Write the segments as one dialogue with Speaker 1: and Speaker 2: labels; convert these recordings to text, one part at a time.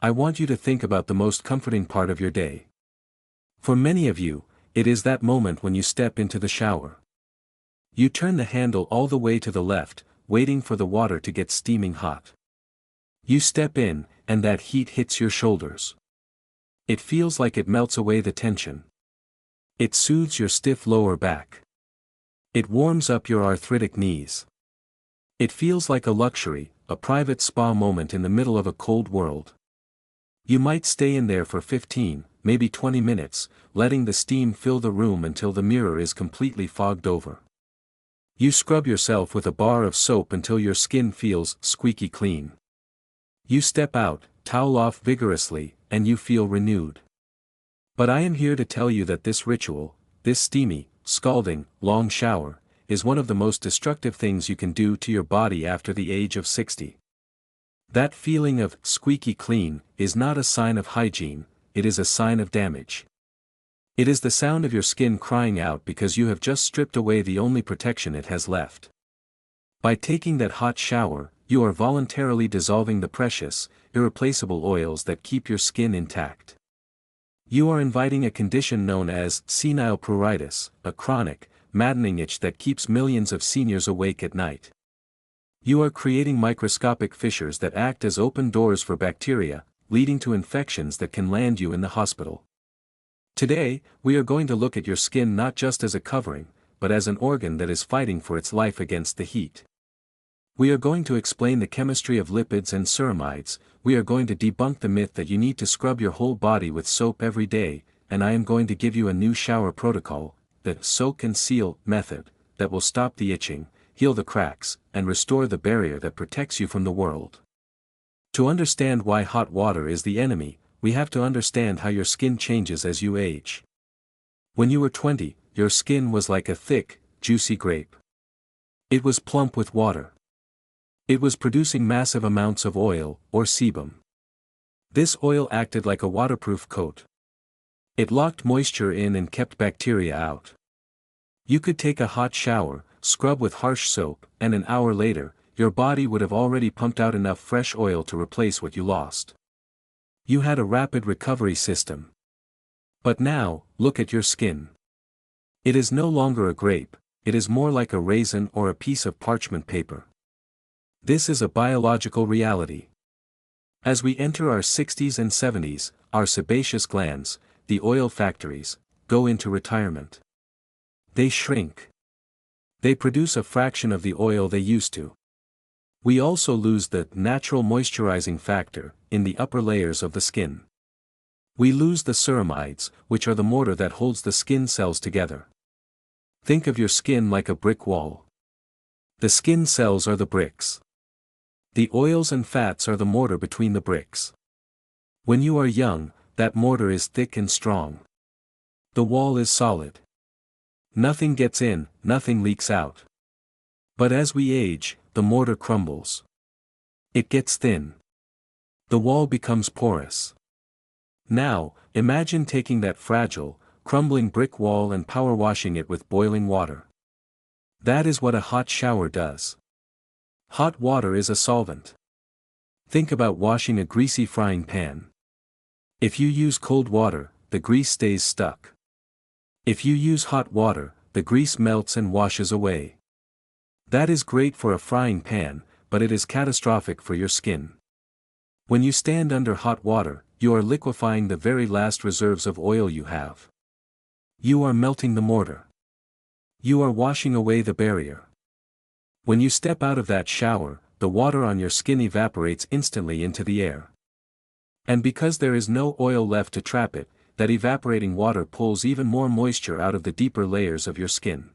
Speaker 1: I want you to think about the most comforting part of your day. For many of you, it is that moment when you step into the shower. You turn the handle all the way to the left, waiting for the water to get steaming hot. You step in, and that heat hits your shoulders. It feels like it melts away the tension. It soothes your stiff lower back. It warms up your arthritic knees. It feels like a luxury, a private spa moment in the middle of a cold world. You might stay in there for 15, maybe 20 minutes, letting the steam fill the room until the mirror is completely fogged over. You scrub yourself with a bar of soap until your skin feels squeaky clean. You step out, towel off vigorously, and you feel renewed. But I am here to tell you that this ritual, this steamy, scalding, long shower, is one of the most destructive things you can do to your body after the age of 60. That feeling of squeaky clean is not a sign of hygiene, it is a sign of damage. It is the sound of your skin crying out because you have just stripped away the only protection it has left. By taking that hot shower, you are voluntarily dissolving the precious, irreplaceable oils that keep your skin intact. You are inviting a condition known as senile pruritus, a chronic, maddening itch that keeps millions of seniors awake at night. You are creating microscopic fissures that act as open doors for bacteria, leading to infections that can land you in the hospital. Today, we are going to look at your skin not just as a covering, but as an organ that is fighting for its life against the heat. We are going to explain the chemistry of lipids and ceramides, we are going to debunk the myth that you need to scrub your whole body with soap every day, and I am going to give you a new shower protocol, the soak and seal method, that will stop the itching, heal the cracks, and restore the barrier that protects you from the world. To understand why hot water is the enemy, we have to understand how your skin changes as you age. When you were 20, your skin was like a thick, juicy grape. It was plump with water. It was producing massive amounts of oil, or sebum. This oil acted like a waterproof coat. It locked moisture in and kept bacteria out. You could take a hot shower, scrub with harsh soap, and an hour later, your body would have already pumped out enough fresh oil to replace what you lost. You had a rapid recovery system. But now, look at your skin. It is no longer a grape, it is more like a raisin or a piece of parchment paper. This is a biological reality. As we enter our 60s and 70s, our sebaceous glands, the oil factories, go into retirement. They shrink. They produce a fraction of the oil they used to. We also lose the natural moisturizing factor in the upper layers of the skin. We lose the ceramides, which are the mortar that holds the skin cells together. Think of your skin like a brick wall. The skin cells are the bricks. The oils and fats are the mortar between the bricks. When you are young, that mortar is thick and strong. The wall is solid. Nothing gets in, nothing leaks out. But as we age, the mortar crumbles. It gets thin. The wall becomes porous. Now, imagine taking that fragile, crumbling brick wall and power washing it with boiling water. That is what a hot shower does. Hot water is a solvent. Think about washing a greasy frying pan. If you use cold water, the grease stays stuck. If you use hot water, the grease melts and washes away. That is great for a frying pan, but it is catastrophic for your skin. When you stand under hot water, you are liquefying the very last reserves of oil you have. You are melting the mortar. You are washing away the barrier. When you step out of that shower, the water on your skin evaporates instantly into the air. And because there is no oil left to trap it, that evaporating water pulls even more moisture out of the deeper layers of your skin.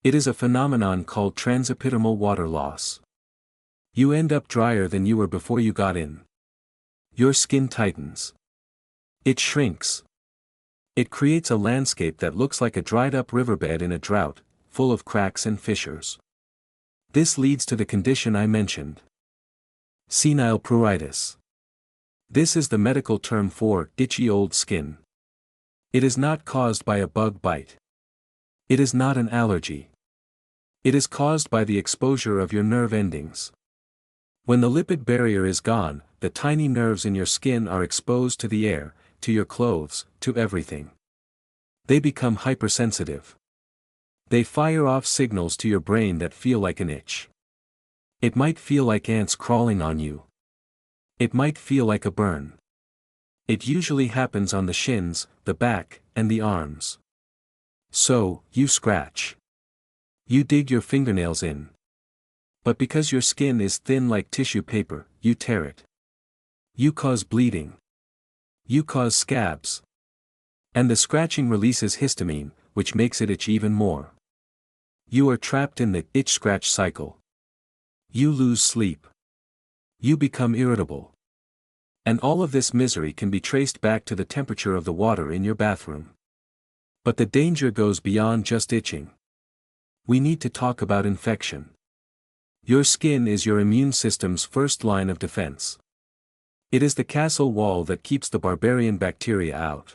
Speaker 1: It is a phenomenon called transepidermal water loss. You end up drier than you were before you got in. Your skin tightens. It shrinks. It creates a landscape that looks like a dried-up riverbed in a drought, full of cracks and fissures. This leads to the condition I mentioned. Senile pruritus. This is the medical term for itchy old skin. It is not caused by a bug bite. It is not an allergy. It is caused by the exposure of your nerve endings. When the lipid barrier is gone, the tiny nerves in your skin are exposed to the air, to your clothes, to everything. They become hypersensitive. They fire off signals to your brain that feel like an itch. It might feel like ants crawling on you. It might feel like a burn. It usually happens on the shins, the back, and the arms. So, you scratch. You dig your fingernails in. But because your skin is thin like tissue paper, you tear it. You cause bleeding. You cause scabs. And the scratching releases histamine, which makes it itch even more. You are trapped in the itch-scratch cycle. You lose sleep. You become irritable. And all of this misery can be traced back to the temperature of the water in your bathroom. But the danger goes beyond just itching. We need to talk about infection. Your skin is your immune system's first line of defense. It is the castle wall that keeps the barbarian bacteria out.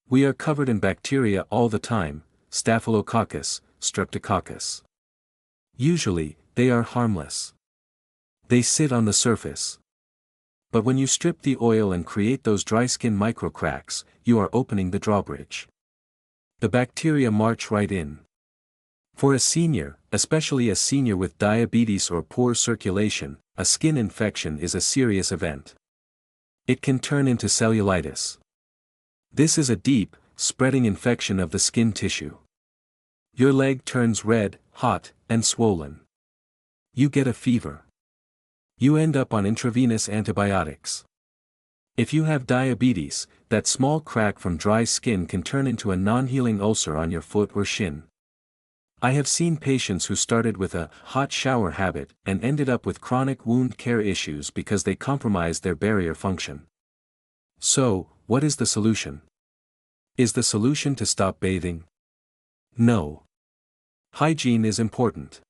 Speaker 1: We are covered in bacteria all the time, Staphylococcus, Streptococcus. Usually, they are harmless. They sit on the surface. But when you strip the oil and create those dry skin microcracks, you are opening the drawbridge. The bacteria march right in. For a senior, especially a senior with diabetes or poor circulation, a skin infection is a serious event. It can turn into cellulitis. This is a deep, spreading infection of the skin tissue. Your leg turns red, hot, and swollen. You get a fever. You end up on intravenous antibiotics. If you have diabetes, that small crack from dry skin can turn into a non-healing ulcer on your foot or shin. I have seen patients who started with a hot shower habit and ended up with chronic wound care issues because they compromised their barrier function. So, what is the solution? Is the solution to stop bathing? No. Hygiene is important.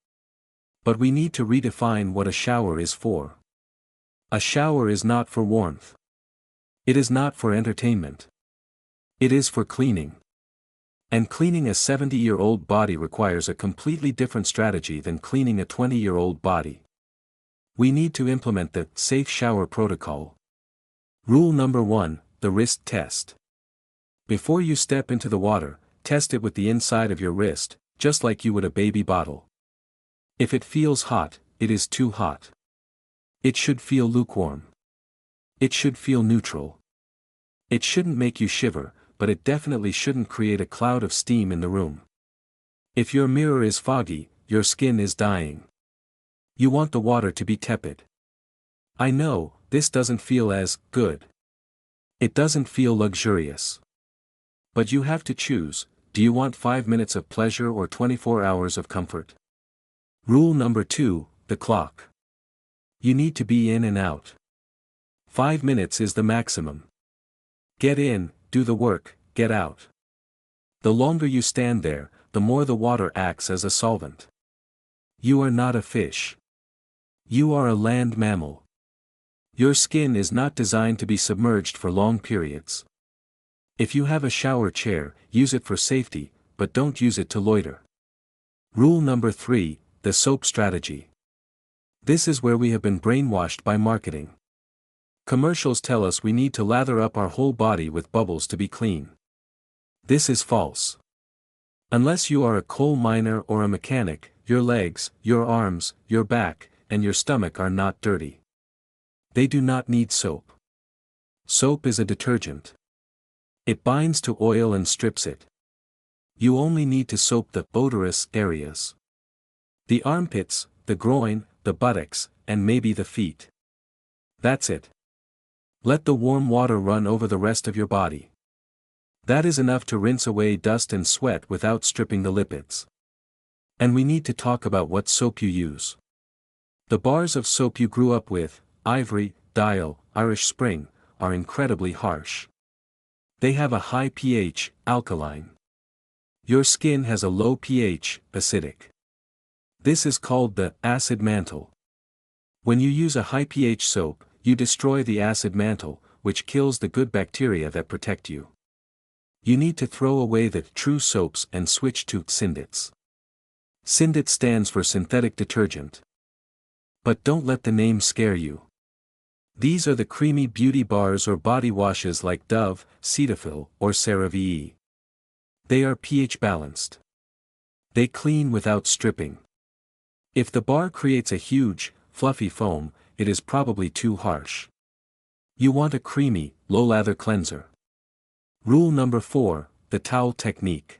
Speaker 1: But we need to redefine what a shower is for. A shower is not for warmth. It is not for entertainment. It is for cleaning. And cleaning a 70-year-old body requires a completely different strategy than cleaning a 20-year-old body. We need to implement the safe shower protocol. Rule number 1, the wrist test. Before you step into the water, test it with the inside of your wrist, just like you would a baby bottle. If it feels hot, it is too hot. It should feel lukewarm. It should feel neutral. It shouldn't make you shiver, but it definitely shouldn't create a cloud of steam in the room. If your mirror is foggy, your skin is dying. You want the water to be tepid. I know, this doesn't feel as good. It doesn't feel luxurious. But you have to choose, do you want 5 minutes of pleasure or 24 hours of comfort? Rule number 2, the clock. You need to be in and out. 5 minutes is the maximum. Get in, do the work, get out. The longer you stand there, the more the water acts as a solvent. You are not a fish. You are a land mammal. Your skin is not designed to be submerged for long periods. If you have a shower chair, use it for safety, but don't use it to loiter. Rule number 3, the soap strategy. This is where we have been brainwashed by marketing. Commercials tell us we need to lather up our whole body with bubbles to be clean. This is false. Unless you are a coal miner or a mechanic, your legs, your arms, your back, and your stomach are not dirty. They do not need soap. Soap is a detergent. It binds to oil and strips it. You only need to soap the odorous areas. The armpits, the groin, the buttocks, and maybe the feet. That's it. Let the warm water run over the rest of your body. That is enough to rinse away dust and sweat without stripping the lipids. And we need to talk about what soap you use. The bars of soap you grew up with, Ivory, Dial, Irish Spring, are incredibly harsh. They have a high pH, alkaline. Your skin has a low pH, acidic. This is called the acid mantle. When you use a high pH soap, you destroy the acid mantle, which kills the good bacteria that protect you. You need to throw away the true soaps and switch to Syndits. Syndit stands for synthetic detergent. But don't let the name scare you. These are the creamy beauty bars or body washes like Dove, Cetaphil, or CeraVe. They are pH balanced. They clean without stripping. If the bar creates a huge, fluffy foam, it is probably too harsh. You want a creamy, low-lather cleanser. Rule number 4, the towel technique.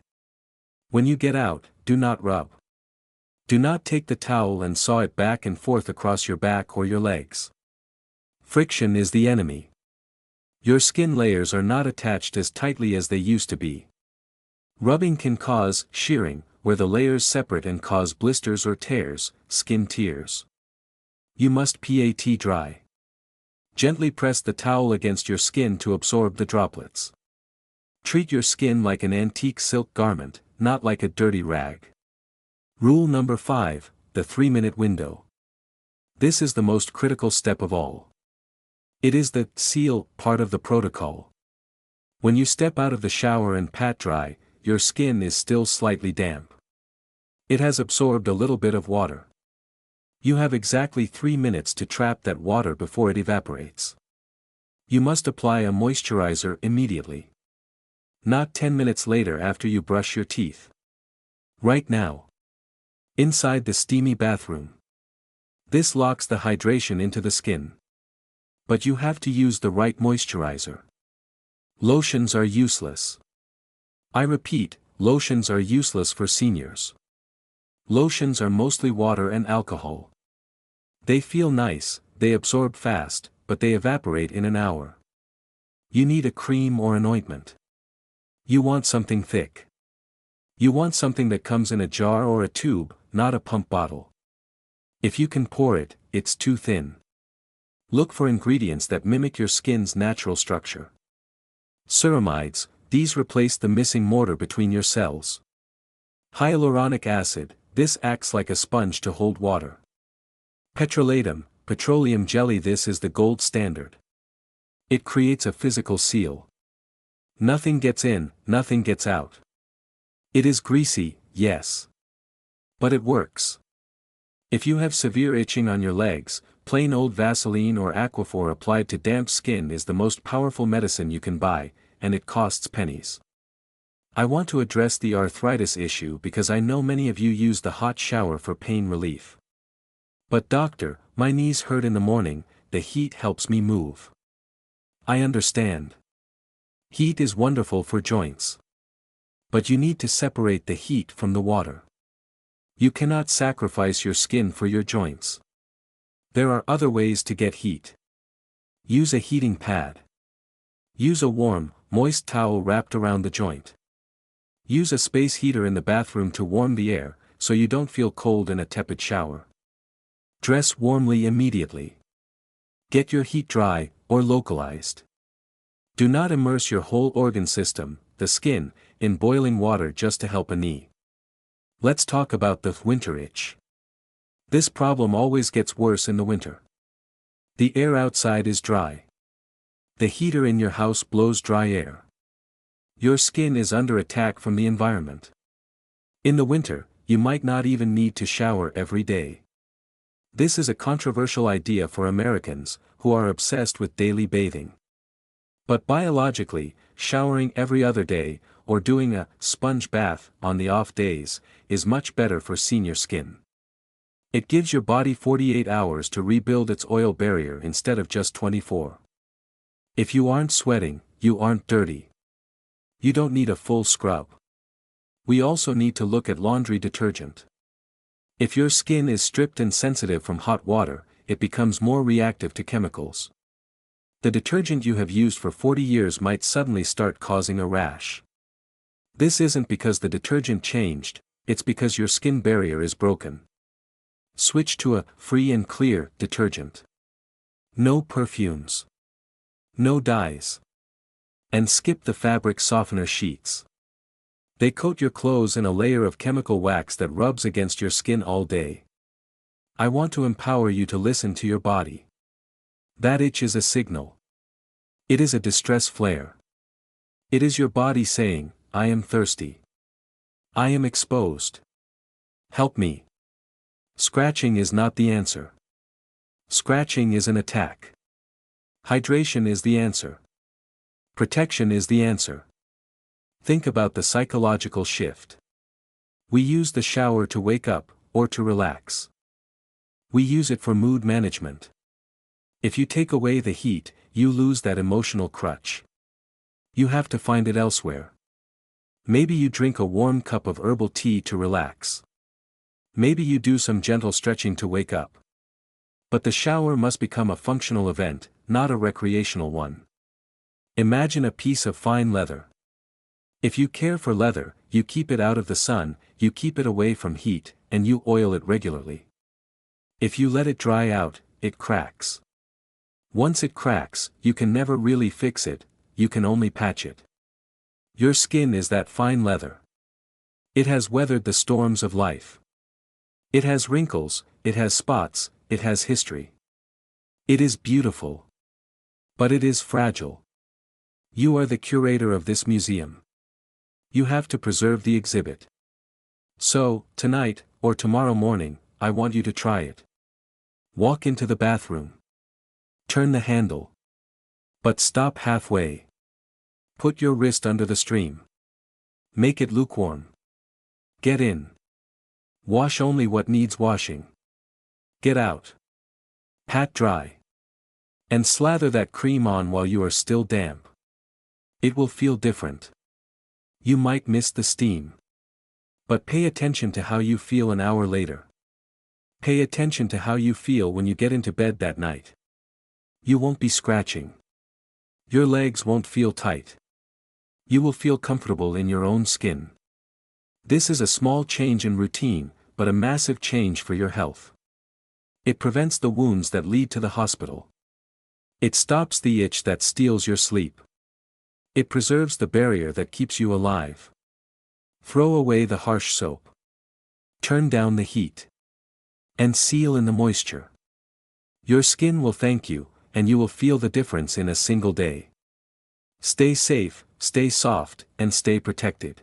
Speaker 1: When you get out, do not rub. Do not take the towel and saw it back and forth across your back or your legs. Friction is the enemy. Your skin layers are not attached as tightly as they used to be. Rubbing can cause shearing, where the layers separate and cause blisters or tears, skin tears. You must pat dry. Gently press the towel against your skin to absorb the droplets. Treat your skin like an antique silk garment, not like a dirty rag. Rule number 5, the 3-minute window. This is the most critical step of all. It is the seal part of the protocol. When you step out of the shower and pat dry, your skin is still slightly damp. It has absorbed a little bit of water. You have exactly 3 minutes to trap that water before it evaporates. You must apply a moisturizer immediately. Not 10 minutes later after you brush your teeth. Right now. Inside the steamy bathroom. This locks the hydration into the skin. But you have to use the right moisturizer. Lotions are useless. I repeat, lotions are useless for seniors. Lotions are mostly water and alcohol. They feel nice, they absorb fast, but they evaporate in an hour. You need a cream or an ointment. You want something thick. You want something that comes in a jar or a tube, not a pump bottle. If you can pour it, it's too thin. Look for ingredients that mimic your skin's natural structure. Ceramides, these replace the missing mortar between your cells. Hyaluronic acid, this acts like a sponge to hold water. Petrolatum, petroleum jelly, this is the gold standard. It creates a physical seal. Nothing gets in, nothing gets out. It is greasy, yes. But it works. If you have severe itching on your legs, plain old Vaseline or Aquaphor applied to damp skin is the most powerful medicine you can buy, and it costs pennies. I want to address the arthritis issue because I know many of you use the hot shower for pain relief. But doctor, my knees hurt in the morning, the heat helps me move. I understand. Heat is wonderful for joints. But you need to separate the heat from the water. You cannot sacrifice your skin for your joints. There are other ways to get heat. Use a heating pad. Use a warm, moist towel wrapped around the joint. Use a space heater in the bathroom to warm the air, so you don't feel cold in a tepid shower. Dress warmly immediately. Get your heat dry, or localized. Do not immerse your whole organ system, the skin, in boiling water just to help a knee. Let's talk about the winter itch. This problem always gets worse in the winter. The air outside is dry. The heater in your house blows dry air. Your skin is under attack from the environment. In the winter, you might not even need to shower every day. This is a controversial idea for Americans, who are obsessed with daily bathing. But biologically, showering every other day, or doing a sponge bath on the off days, is much better for senior skin. It gives your body 48 hours to rebuild its oil barrier instead of just 24. If you aren't sweating, you aren't dirty. You don't need a full scrub. We also need to look at laundry detergent. If your skin is stripped and sensitive from hot water, it becomes more reactive to chemicals. The detergent you have used for 40 years might suddenly start causing a rash. This isn't because the detergent changed, it's because your skin barrier is broken. Switch to a free and clear detergent. No perfumes. No dyes. And skip the fabric softener sheets. They coat your clothes in a layer of chemical wax that rubs against your skin all day. I want to empower you to listen to your body. That itch is a signal. It is a distress flare. It is your body saying, I am thirsty. I am exposed. Help me. Scratching is not the answer. Scratching is an attack. Hydration is the answer. Protection is the answer. Think about the psychological shift. We use the shower to wake up, or to relax. We use it for mood management. If you take away the heat, you lose that emotional crutch. You have to find it elsewhere. Maybe you drink a warm cup of herbal tea to relax. Maybe you do some gentle stretching to wake up. But the shower must become a functional event, not a recreational one. Imagine a piece of fine leather. If you care for leather, you keep it out of the sun, you keep it away from heat, and you oil it regularly. If you let it dry out, it cracks. Once it cracks, you can never really fix it, you can only patch it. Your skin is that fine leather. It has weathered the storms of life. It has wrinkles, it has spots, it has history. It is beautiful. But it is fragile. You are the curator of this museum. You have to preserve the exhibit. So, tonight, or tomorrow morning, I want you to try it. Walk into the bathroom. Turn the handle. But stop halfway. Put your wrist under the stream. Make it lukewarm. Get in. Wash only what needs washing. Get out. Pat dry. And slather that cream on while you are still damp. It will feel different. You might miss the steam. But pay attention to how you feel an hour later. Pay attention to how you feel when you get into bed that night. You won't be scratching. Your legs won't feel tight. You will feel comfortable in your own skin. This is a small change in routine, but a massive change for your health. It prevents the wounds that lead to the hospital. It stops the itch that steals your sleep. It preserves the barrier that keeps you alive. Throw away the harsh soap. Turn down the heat. And seal in the moisture. Your skin will thank you, and you will feel the difference in a single day. Stay safe, stay soft, and stay protected.